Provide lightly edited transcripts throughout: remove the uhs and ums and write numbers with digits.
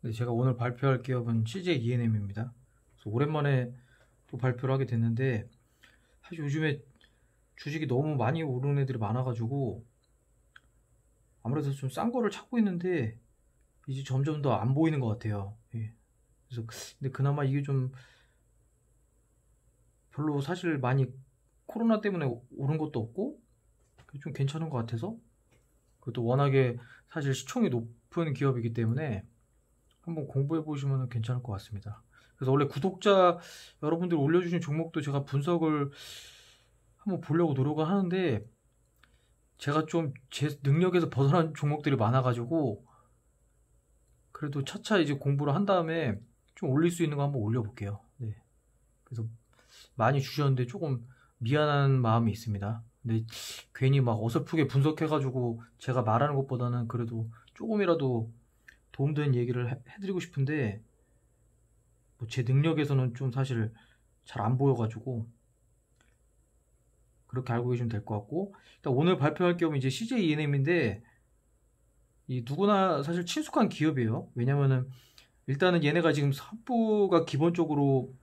네, 제가 오늘 발표할 기업은 CJ E&M입니다. 그래서 오랜만에 또 발표를 하게 됐는데, 사실 요즘에 주식이 너무 많이 오르는 애들이 많아가지고 아무래도 좀 싼 거를 찾고 있는데 이제 점점 더 안 보이는 것 같아요. 예. 그래서 근데 그나마 이게 좀 별로 사실 많이 코로나 때문에 오른 것도 없고 좀 괜찮은 것 같아서, 그것도 워낙에 사실 시총이 높은 기업이기 때문에 한번 공부해 보시면 괜찮을 것 같습니다. 그래서 원래 구독자 여러분들 올려주신 종목도 제가 분석을 한번 보려고 노력을 하는데, 제가 좀 제 능력에서 벗어난 종목들이 많아가지고 그래도 차차 이제 공부를 한 다음에 좀 올릴 수 있는 거 한번 올려볼게요. 네. 그래서 많이 주셨는데 조금 미안한 마음이 있습니다. 근데 괜히 막 어설프게 분석해가지고 제가 말하는 것보다는 그래도 조금이라도 도움되는 얘기를 해드리고 싶은데, 뭐 제 능력에서는 좀 사실 잘 안 보여가지고 그렇게 알고 계시면 될 것 같고, 일단 오늘 발표할 기업은 이제 CJ E&M인데 이 누구나 사실 친숙한 기업이에요. 왜냐면은 일단은 얘네가 지금 사업부가 기본적으로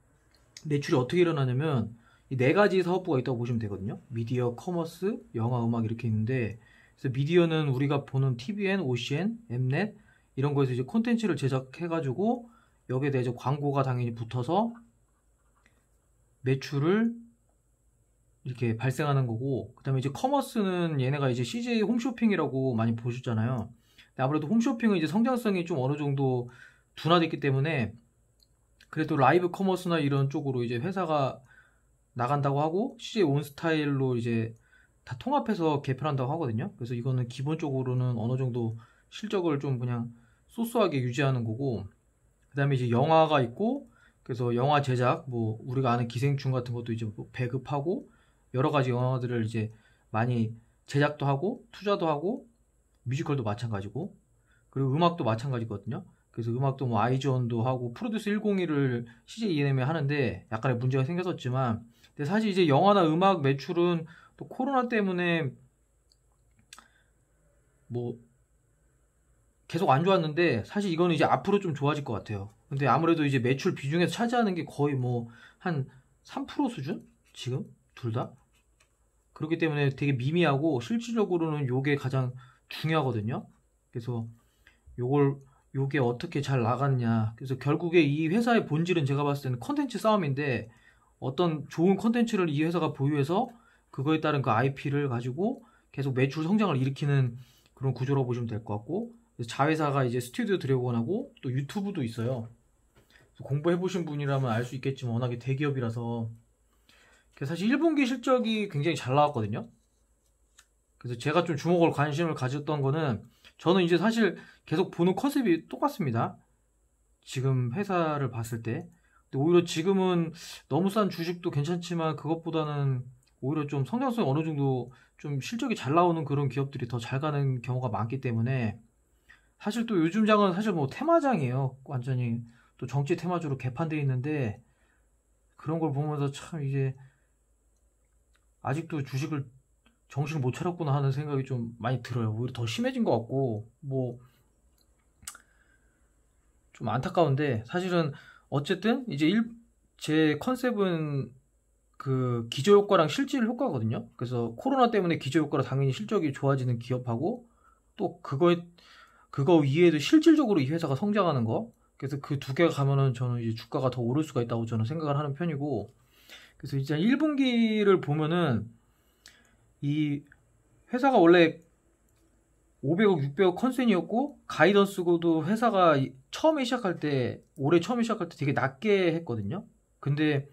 매출이 어떻게 일어나냐면 이 네 가지 사업부가 있다고 보시면 되거든요. 미디어, 커머스, 영화, 음악 이렇게 있는데, 그래서 미디어는 우리가 보는 TVN, OCN, 엠넷 이런 거에서 이제 콘텐츠를 제작해가지고 여기에 대해서 광고가 당연히 붙어서 매출을 이렇게 발생하는 거고, 그 다음에 이제 커머스는 얘네가 이제 CJ 홈쇼핑이라고 많이 보셨잖아요. 근데 아무래도 홈쇼핑은 이제 성장성이 좀 어느 정도 둔화됐기 때문에 그래도 라이브 커머스나 이런 쪽으로 이제 회사가 나간다고 하고, CJ 온스타일로 이제 다 통합해서 개편한다고 하거든요. 그래서 이거는 기본적으로는 어느 정도 실적을 좀 그냥 소소하게 유지하는 거고, 그 다음에 이제 영화가 있고, 그래서 영화 제작, 뭐 우리가 아는 기생충 같은 것도 이제 뭐 배급하고 여러 가지 영화들을 이제 많이 제작도 하고 투자도 하고, 뮤지컬도 마찬가지고, 그리고 음악도 마찬가지거든요. 그래서 음악도 뭐 아이즈원도 하고 프로듀스 101을 CJ E&M에 하는데 약간의 문제가 생겼었지만, 근데 사실 이제 영화나 음악 매출은 또 코로나 때문에 뭐 계속 안 좋았는데 사실 이거는 이제 앞으로 좀 좋아질 것 같아요. 근데 아무래도 이제 매출 비중에서 차지하는 게 거의 뭐 한 3% 수준? 지금 둘 다? 그렇기 때문에 되게 미미하고 실질적으로는 요게 가장 중요하거든요. 그래서 요걸 요게 어떻게 잘 나갔냐. 그래서 결국에 이 회사의 본질은 제가 봤을 때는 컨텐츠 싸움인데, 어떤 좋은 컨텐츠를 이 회사가 보유해서 그거에 따른 그 IP를 가지고 계속 매출 성장을 일으키는 그런 구조라고 보시면 될 것 같고, 자회사가 이제 스튜디오 드래곤하고 또 유튜브도 있어요. 공부해 보신 분이라면 알 수 있겠지만 워낙에 대기업이라서 사실 1분기 실적이 굉장히 잘 나왔거든요. 그래서 제가 좀 주목을 관심을 가졌던 거는, 저는 이제 사실 계속 보는 컨셉이 똑같습니다. 지금 회사를 봤을 때. 근데 오히려 지금은 너무 싼 주식도 괜찮지만 그것보다는 오히려 좀 성장성이 어느 정도 좀 실적이 잘 나오는 그런 기업들이 더 잘 가는 경우가 많기 때문에, 사실 또 요즘 장은 사실 뭐 테마장이에요. 완전히 또 정치 테마주로 개판돼 있는데, 그런 걸 보면서 참 이제 아직도 주식을 정신을 못 차렸구나 하는 생각이 좀 많이 들어요. 오히려 더 심해진 것 같고 뭐 좀 안타까운데, 사실은 어쨌든 이제 제 컨셉은 그 기저효과랑 실질 효과거든요. 그래서 코로나 때문에 기저효과로 당연히 실적이 좋아지는 기업하고, 또 그거 이외에도 실질적으로 이 회사가 성장하는 거, 그래서 그 두 개가 가면은 저는 이제 주가가 더 오를 수가 있다고 저는 생각을 하는 편이고, 그래서 이제 1분기를 보면은 이 회사가 원래 500억, 600억 컨센이었고, 가이던스고도 회사가 올해 처음에 시작할 때 되게 낮게 했거든요. 근데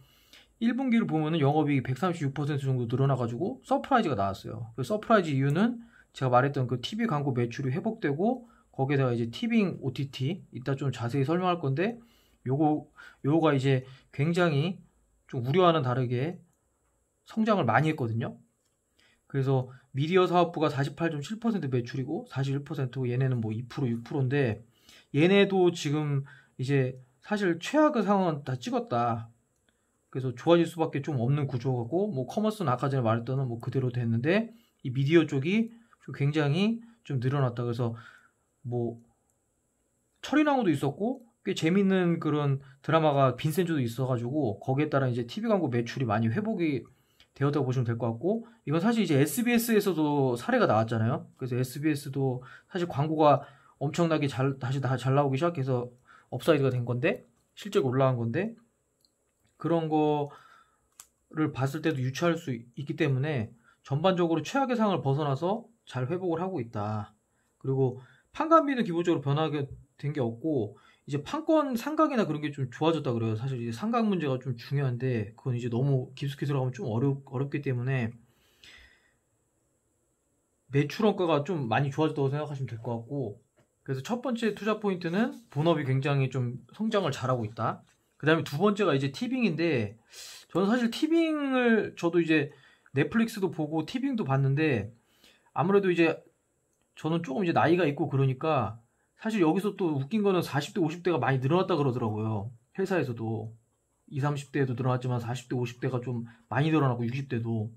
1분기를 보면은 영업이익이 136% 정도 늘어나가지고 서프라이즈가 나왔어요. 그 서프라이즈 이유는 제가 말했던 그 TV 광고 매출이 회복되고, 거기에다가 이제 티빙 OTT 이따 좀 자세히 설명할 건데, 요거가 이제 굉장히 좀 우려와는 다르게 성장을 많이 했거든요. 그래서 미디어 사업부가 48.7% 매출이고 41%고, 얘네는 뭐 2%, 6%인데 얘네도 지금 이제 사실 최악의 상황은 다 찍었다. 그래서 좋아질 수밖에 좀 없는 구조고, 뭐 커머스는 아까 전에 말했던 뭐 그대로 됐는데 이 미디어 쪽이 좀 굉장히 좀 늘어났다. 그래서 뭐 철인왕후도 있었고 꽤 재밌는 그런 드라마가 빈센조도 있어가지고 거기에 따라 이제 TV 광고 매출이 많이 회복이 되었다고 보시면 될 것 같고, 이건 사실 이제 SBS에서도 사례가 나왔잖아요. 그래서 SBS도 사실 광고가 엄청나게 다시 다 잘 나오기 시작해서 업사이드가 된 건데, 실제로 올라간 건데, 그런 거를 봤을 때도 유추할 수 있기 때문에 전반적으로 최악의 상을 벗어나서 잘 회복을 하고 있다. 그리고 판관비는 기본적으로 변하게 된 게 없고, 이제 판권 상각이나 그런 게 좀 좋아졌다 그래요. 사실 이제 상각 문제가 좀 중요한데 그건 이제 너무 깊숙이 들어가면 좀 어렵기 때문에 매출 원가가 좀 많이 좋아졌다고 생각하시면 될 것 같고, 그래서 첫 번째 투자 포인트는 본업이 굉장히 좀 성장을 잘하고 있다. 그 다음에 두 번째가 이제 티빙인데, 저는 사실 티빙을 저도 이제 넷플릭스도 보고 티빙도 봤는데, 아무래도 이제 저는 조금 이제 나이가 있고 그러니까 사실 여기서 또 웃긴 거는 40대 50대가 많이 늘어났다 그러더라고요. 회사에서도 20, 30대에도 늘어났지만 40대 50대가 좀 많이 늘어나고 60대도.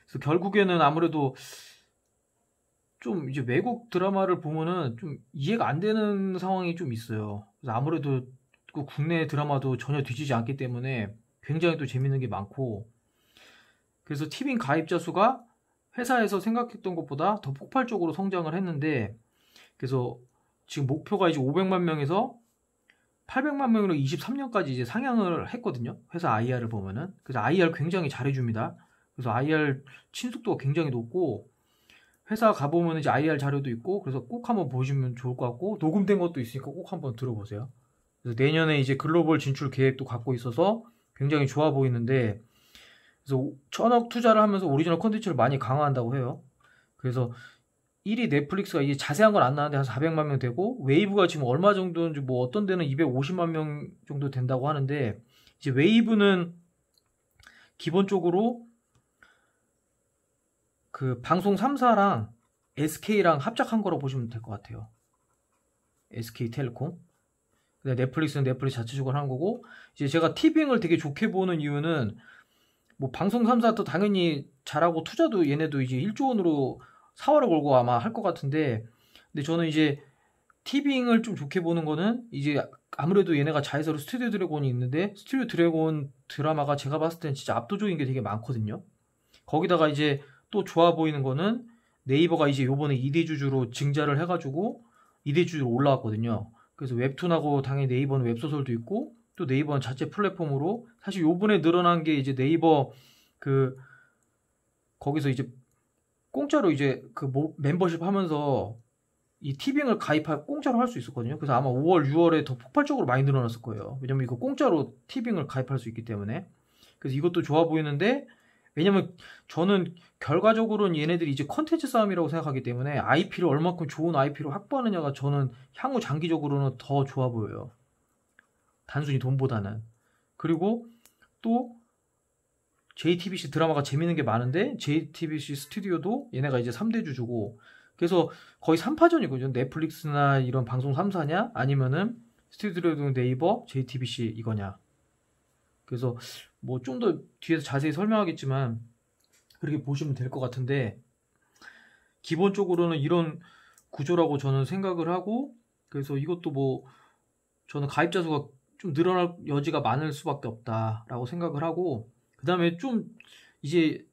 그래서 결국에는 아무래도 좀 이제 외국 드라마를 보면은 좀 이해가 안 되는 상황이 좀 있어요. 그래서 아무래도 그 국내 드라마도 전혀 뒤지지 않기 때문에 굉장히 또 재밌는 게 많고, 그래서 티빙 가입자 수가 회사에서 생각했던 것보다 더 폭발적으로 성장을 했는데, 그래서 지금 목표가 이제 500만 명에서 800만 명으로 23년까지 이제 상향을 했거든요. 회사 IR을 보면은. 그래서 IR 굉장히 잘해줍니다. 그래서 IR 친숙도가 굉장히 높고, 회사 가보면 이제 IR 자료도 있고, 그래서 꼭 한번 보시면 좋을 것 같고, 녹음된 것도 있으니까 꼭 한번 들어보세요. 그래서 내년에 이제 글로벌 진출 계획도 갖고 있어서 굉장히 좋아 보이는데, 그래서 1000억 투자를 하면서 오리지널 콘텐츠를 많이 강화한다고 해요. 그래서 1위 넷플릭스가 이게 자세한 건 안 나왔는데 한 400만 명 되고, 웨이브가 지금 얼마 정도인지 뭐 어떤 데는 250만 명 정도 된다고 하는데, 이제 웨이브는 기본적으로 그 방송 3사랑 SK랑 합작한 거라고 보시면 될 것 같아요. SK텔레콤. 넷플릭스는 넷플릭스 자체적으로 하는 거고, 이제 제가 티빙을 되게 좋게 보는 이유는 뭐 방송 3사도 당연히 잘하고 투자도 얘네도 이제 1조 원으로 사활을 걸고 아마 할 것 같은데, 근데 저는 이제 티빙을 좀 좋게 보는 거는 이제 아무래도 얘네가 자회사로 스튜디오 드래곤이 있는데, 스튜디오 드래곤 드라마가 제가 봤을 땐 진짜 압도적인 게 되게 많거든요. 거기다가 이제 또 좋아 보이는 거는 네이버가 이제 요번에 2대 주주로 증자를 해가지고 2대 주주로 올라왔거든요. 그래서 웹툰하고 당연히 네이버는 웹소설도 있고, 또 네이버는 자체 플랫폼으로, 사실 요번에 늘어난 게 이제 네이버 그 거기서 이제 공짜로 이제 그 멤버십 하면서 이 티빙을 공짜로 할 수 있었거든요. 그래서 아마 5월, 6월에 더 폭발적으로 많이 늘어났을 거예요. 왜냐면 이거 공짜로 티빙을 가입할 수 있기 때문에. 그래서 이것도 좋아 보이는데, 왜냐면 저는 결과적으로는 얘네들이 이제 컨텐츠 싸움이라고 생각하기 때문에 IP를 얼마큼 좋은 IP로 확보하느냐가 저는 향후 장기적으로는 더 좋아 보여요. 단순히 돈보다는. 그리고 또 JTBC 드라마가 재밌는 게 많은데, JTBC 스튜디오도 얘네가 이제 3대 주주고, 그래서 거의 3파전이거든요. 넷플릭스나 이런 방송 3사냐, 아니면은 스튜디오도 네이버, JTBC 이거냐. 그래서 뭐 좀 더 뒤에서 자세히 설명하겠지만 그렇게 보시면 될 것 같은데, 기본적으로는 이런 구조라고 저는 생각을 하고, 그래서 이것도 뭐 저는 가입자 수가 좀 늘어날 여지가 많을 수밖에 없다라고 생각을 하고, 그 다음에 좀 이제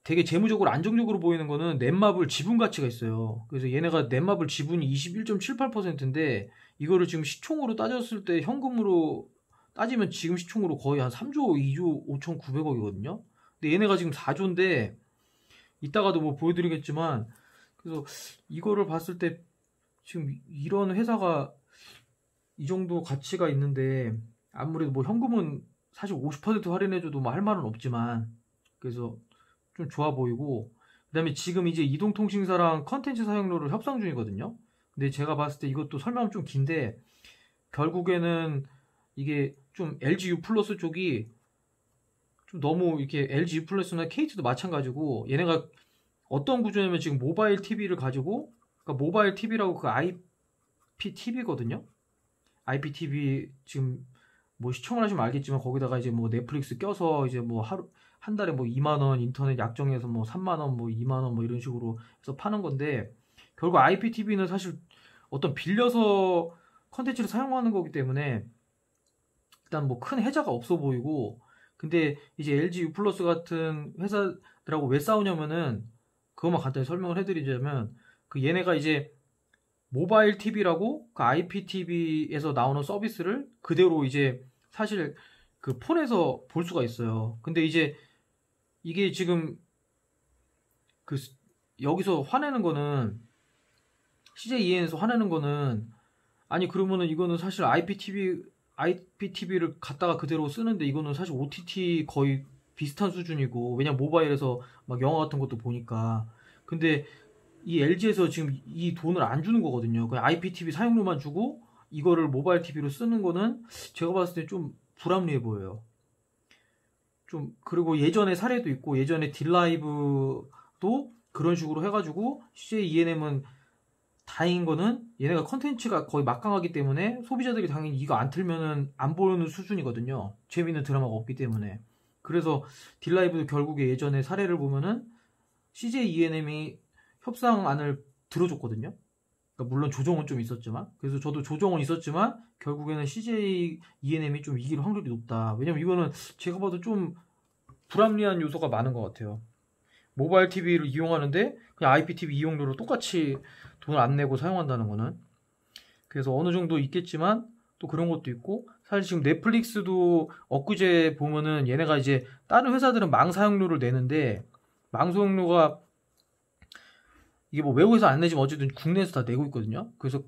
되게 재무적으로 안정적으로 보이는 거는 넷마블 지분 가치가 있어요. 그래서 얘네가 넷마블 지분이 21.78%인데 이거를 지금 시총으로 따졌을 때 현금으로 따지면 지금 시총으로 거의 한 3조 2조 5,900억이거든요. 근데 얘네가 지금 4조인데, 이따가도 뭐 보여드리겠지만, 그래서 이거를 봤을 때 지금 이런 회사가 이 정도 가치가 있는데, 아무래도 뭐 현금은 사실 50% 할인해줘도 뭐 할 말은 없지만, 그래서 좀 좋아 보이고, 그 다음에 지금 이제 이동통신사랑 컨텐츠 사용료를 협상 중이거든요. 근데 제가 봤을 때 이것도 설명은 좀 긴데, 결국에는 이게 좀 LG U 플러스 쪽이 좀 너무 이렇게 LG U 플러스나 KT도 마찬가지고, 얘네가 어떤 구조냐면 지금 모바일 TV를 가지고, 그러니까 모바일 TV라고 그 IPTV거든요. IPTV 지금 뭐 시청을 하시면 알겠지만 거기다가 이제 뭐 넷플릭스 껴서 이제 뭐 한 달에 뭐 2만 원 인터넷 약정해서 뭐 3만 원 뭐 2만 원 뭐 이런 식으로 해서 파는 건데, 결국 IPTV는 사실 어떤 빌려서 컨텐츠를 사용하는 거기 때문에 일단 뭐 큰 해자가 없어 보이고, 근데 이제 LG U 플러스 같은 회사들하고 왜 싸우냐면은 그것만 간단히 설명을 해드리자면, 그 얘네가 이제 모바일 TV라고 그 IPTV에서 나오는 서비스를 그대로 이제 사실 그 폰에서 볼 수가 있어요. 근데 이제 이게 지금 그 여기서 화내는 거는, CJEN에서 화내는 거는, 아니 그러면은 이거는 사실 IPTV를 갖다가 그대로 쓰는데 이거는 사실 OTT 거의 비슷한 수준이고, 왜냐면 모바일에서 막 영화 같은 것도 보니까. 근데 이 LG에서 지금 이 돈을 안 주는 거거든요. 그냥 IPTV 사용료만 주고 이거를 모바일 TV로 쓰는 거는 제가 봤을 때 좀 불합리해 보여요. 좀, 그리고 예전에 사례도 있고, 예전에 딜라이브도 그런 식으로 해가지고 CJ ENM은 다행인 거는 얘네가 컨텐츠가 거의 막강하기 때문에 소비자들이 당연히 이거 안 틀면은 안 보는 수준이거든요. 재밌는 드라마가 없기 때문에. 그래서 딜라이브도 결국에 예전에 사례를 보면은 CJ ENM이 협상안을 들어줬거든요. 그러니까 물론 조정은 좀 있었지만, 그래서 저도 조정은 있었지만 결국에는 CJ ENM이 좀 이길 확률이 높다. 왜냐면 이거는 제가 봐도 좀 불합리한 요소가 많은 것 같아요. 모바일 TV를 이용하는데 그냥 IPTV 이용료로 똑같이 돈을 안 내고 사용한다는 거는. 그래서 어느 정도 있겠지만 또 그런 것도 있고, 사실 지금 넷플릭스도 엊그제 보면은 얘네가 이제 다른 회사들은 망 사용료를 내는데, 망 사용료가 이게 뭐 외국에서 안 내지만 어쨌든 국내에서 다 내고 있거든요. 그래서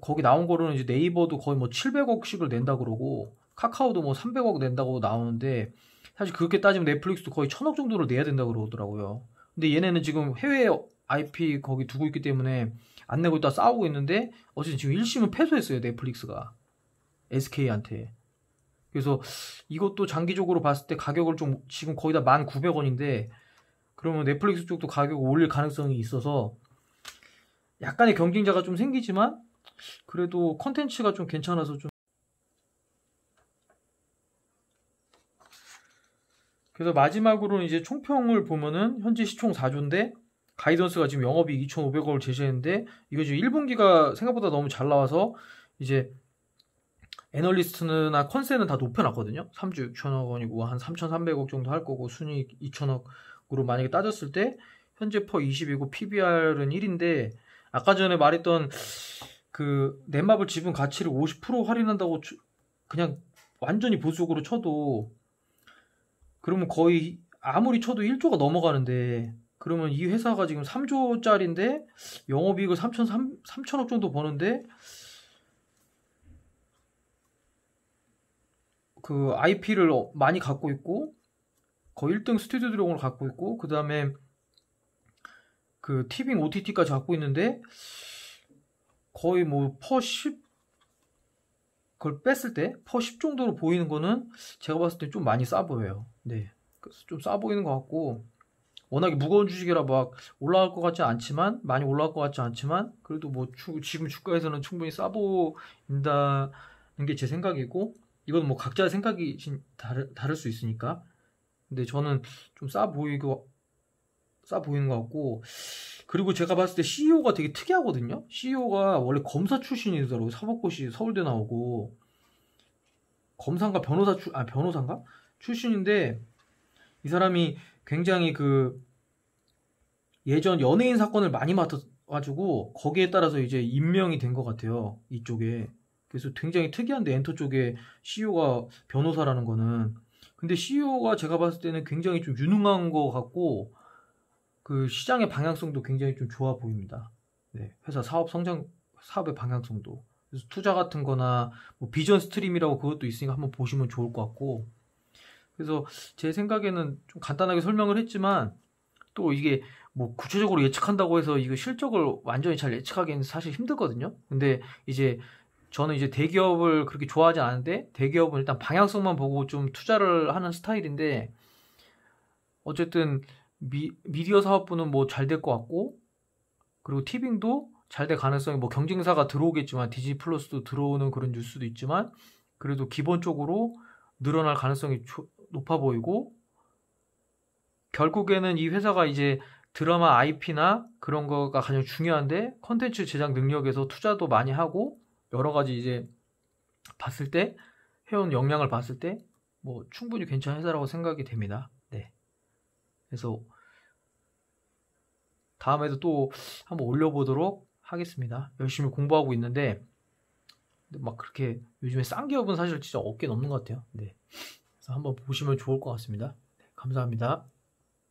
거기 나온 거로는 이제 네이버도 거의 뭐 700억씩을 낸다 그러고, 카카오도 뭐 300억 낸다고 나오는데, 사실 그렇게 따지면 넷플릭스도 거의 1000억 정도를 내야 된다 그러더라고요. 근데 얘네는 지금 해외 IP 거기 두고 있기 때문에 안 내고 있다 싸우고 있는데, 어쨌든 지금 1심은 패소했어요, 넷플릭스가 SK한테. 그래서 이것도 장기적으로 봤을 때 가격을 좀, 지금 거의 다 1900원인데 그러면 넷플릭스 쪽도 가격을 올릴 가능성이 있어서 약간의 경쟁자가 좀 생기지만 그래도 컨텐츠가 좀 괜찮아서 좀. 그래서 마지막으로는 이제 총평을 보면은 현재 시총 4조인데 가이던스가 지금 영업이익 2,500억을 제시했는데, 이거 지금 1분기가 생각보다 너무 잘 나와서 이제 애널리스트나 컨센은 다 높여놨거든요. 3조 6천억 원이고 한 3,300억 정도 할 거고, 순이익 2천억으로 만약에 따졌을 때 현재 퍼 20이고 PBR은 1인데, 아까 전에 말했던 그 넷마블 지분 가치를 50% 할인한다고 그냥 완전히 보수적으로 쳐도, 그러면 거의 아무리 쳐도 1조가 넘어가는데, 그러면 이 회사가 지금 3조짜리인데 영업이익을 3천억 정도 버는데, 그 IP를 많이 갖고 있고 거의 1등 스튜디오 드래곤을 갖고 있고, 그 다음에 그 티빙 OTT까지 갖고 있는데 거의 뭐 퍼 10, 그걸 뺐을 때 퍼 10 정도로 보이는 거는 제가 봤을 때 좀 많이 싸 보여요. 네, 그래서 좀 싸 보이는 것 같고, 워낙에 무거운 주식이라 막 올라갈 것 같지 않지만, 많이 올라갈 것 같지 않지만, 그래도 뭐 지금 주가에서는 충분히 싸 보인다는 게 제 생각이고, 이건 뭐 각자의 생각이 다를 수 있으니까. 근데 저는 좀 싸 보이는 것 같고, 그리고 제가 봤을 때 CEO가 되게 특이하거든요. CEO가 원래 검사 출신이더라고요. 사법고시 서울대 나오고, 검사인가 변호사인가 출신인데, 이 사람이 굉장히 그 예전 연예인 사건을 많이 맡아가지고 거기에 따라서 이제 임명이 된 것 같아요, 이쪽에. 그래서 굉장히 특이한데, 엔터 쪽에 CEO가 변호사라는 거는. 근데 CEO가 제가 봤을 때는 굉장히 좀 유능한 것 같고, 그 시장의 방향성도 굉장히 좀 좋아 보입니다. 네, 회사 사업의 방향성도. 그래서 투자 같은 거나 뭐 비전 스트림이라고 그것도 있으니까 한번 보시면 좋을 것 같고. 그래서 제 생각에는 좀 간단하게 설명을 했지만, 또 이게 뭐 구체적으로 예측한다고 해서 이거 실적을 완전히 잘 예측하기는 사실 힘들거든요. 근데 이제 저는 이제 대기업을 그렇게 좋아하지 않은데, 대기업은 일단 방향성만 보고 좀 투자를 하는 스타일인데, 어쨌든 미디어 사업부는 뭐 잘 될 것 같고, 그리고 티빙도 잘 될 가능성이, 뭐 경쟁사가 들어오겠지만 디즈니 플러스도 들어오는 그런 뉴스도 있지만, 그래도 기본적으로 늘어날 가능성이 높아 보이고, 결국에는 이 회사가 이제 드라마 IP나 그런 거가 가장 중요한데 컨텐츠 제작 능력에서 투자도 많이 하고 여러 가지 이제 봤을 때 해온 역량을 봤을 때 뭐 충분히 괜찮은 회사라고 생각이 됩니다. 네. 그래서 다음에도 또 한번 올려보도록 하겠습니다. 열심히 공부하고 있는데 막 그렇게 요즘에 싼 기업은 사실 진짜 없긴 없는 것 같아요. 네. 그래서 한번 보시면 좋을 것 같습니다. 네, 감사합니다.